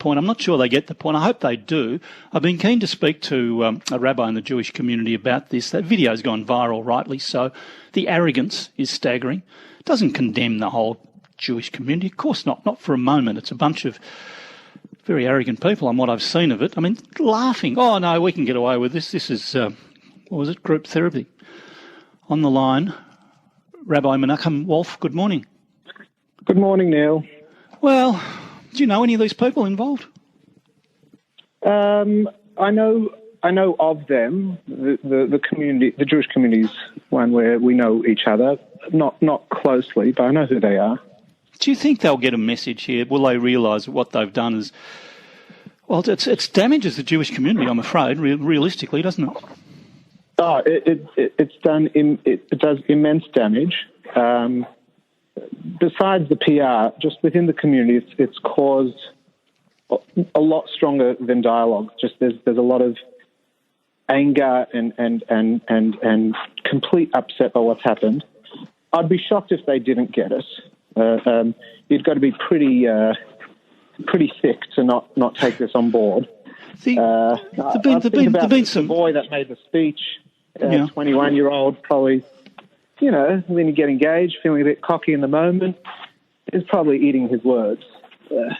point. I'm not sure they get the point. I hope they do. I've been keen to speak to a rabbi in the Jewish community about this. That video's gone viral, rightly so. The arrogance is staggering. It doesn't condemn the whole Jewish community. Of course not. Not for a moment. It's a bunch of very arrogant people on what I've seen of it. I mean, laughing. Oh, no, we can get away with this. This is, what was it, group therapy. On the line, Rabbi Menachem Wolf, good morning. Good morning, Neil. Well, do you know any of these people involved? I know of them. The community, the Jewish community, is one where we know each other, not closely, but I know who they are. Do you think they'll get a message here? Will they realise what they've done is, well, it damages the Jewish community, I'm afraid, realistically, doesn't it? Oh, it does immense damage. Besides the PR, just within the community, it's caused a lot stronger than dialogue. Just there's a lot of anger and complete upset by what's happened. I'd be shocked if they didn't get it. You've got to be pretty thick to not take this on board. There've been some boy that made the speech, 21-year-old, probably, when you get engaged, feeling a bit cocky in the moment, is probably eating his words,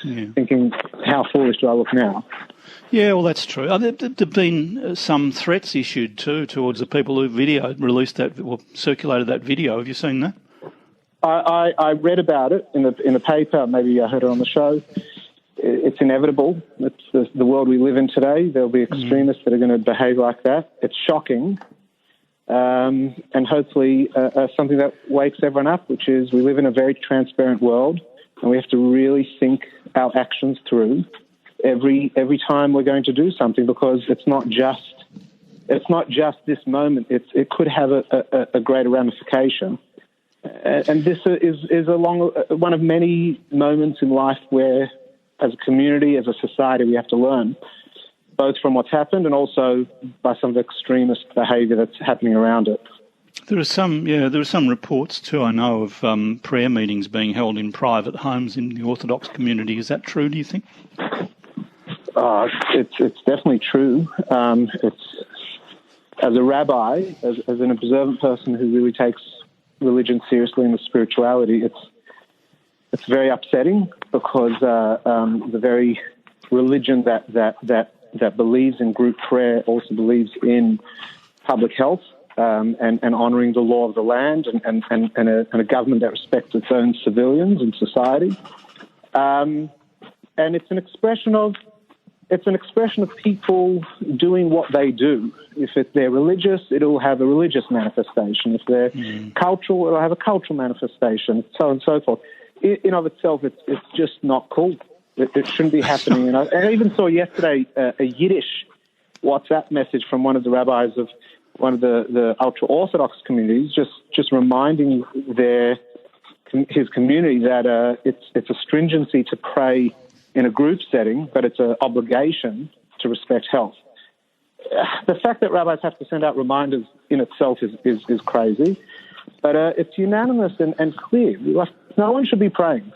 thinking, how foolish do I look now? Yeah, well, that's true. There've been some threats issued too towards the people who circulated that video. Have you seen that? I read about it in the paper. Maybe I heard it on the show. It's inevitable. It's the world we live in today. There'll be extremists that are going to behave like that. It's shocking. And hopefully something that wakes everyone up, which is we live in a very transparent world, and we have to really think our actions through every time we're going to do something, because it's not just this moment. It could have a greater ramification. And this is one of many moments in life where, as a community, as a society, we have to learn, both from what's happened and also by some of the extremist behaviour that's happening around it. There are some reports too, I know, of prayer meetings being held in private homes in the Orthodox community. Is that true, do you think? It's definitely true. As a rabbi, as an observant person who really takes religion seriously and the spirituality, it's very upsetting, because the very religion that believes in group prayer also believes in public health and honouring the law of the land and a government that respects its own civilians and society. And it's an expression of people doing what they do. If they're religious, it'll have a religious manifestation. If they're cultural, it'll have a cultural manifestation, so on and so forth. In of itself, it's just not cool. It shouldn't be happening. And I even saw yesterday a Yiddish WhatsApp message from one of the rabbis of one of the ultra-Orthodox communities, just reminding his community that it's a stringency to pray in a group setting, but it's an obligation to respect health. The fact that rabbis have to send out reminders in itself is crazy, but it's unanimous and clear. No one should be praying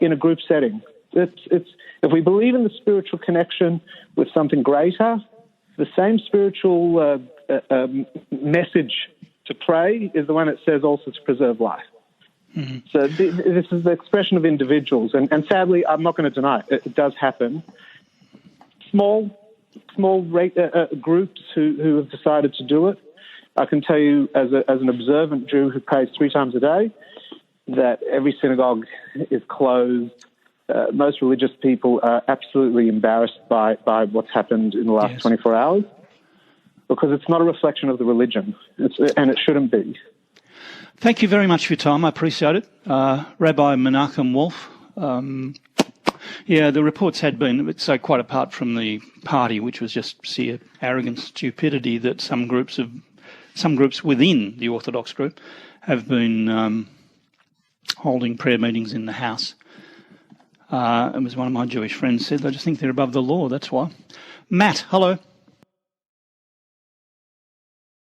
in a group setting. If we believe in the spiritual connection with something greater, the same spiritual message to pray is the one that says also to preserve life. Mm-hmm. So this is the expression of individuals, and sadly, I'm not going to deny it. It does happen. Small groups who have decided to do it. I can tell you, as an observant Jew who prays 3 times a day, that every synagogue is closed. Most religious people are absolutely embarrassed by what's happened in the last 24 hours, because it's not a reflection of the religion, and it shouldn't be. Thank you very much for your time. I appreciate it. Rabbi Menachem Wolf. The reports had been, so quite apart from the party, which was just sheer arrogance, stupidity, that some groups within the Orthodox group have been holding prayer meetings in the house. It was one of my Jewish friends said, they just think they're above the law, that's why. Matt, hello.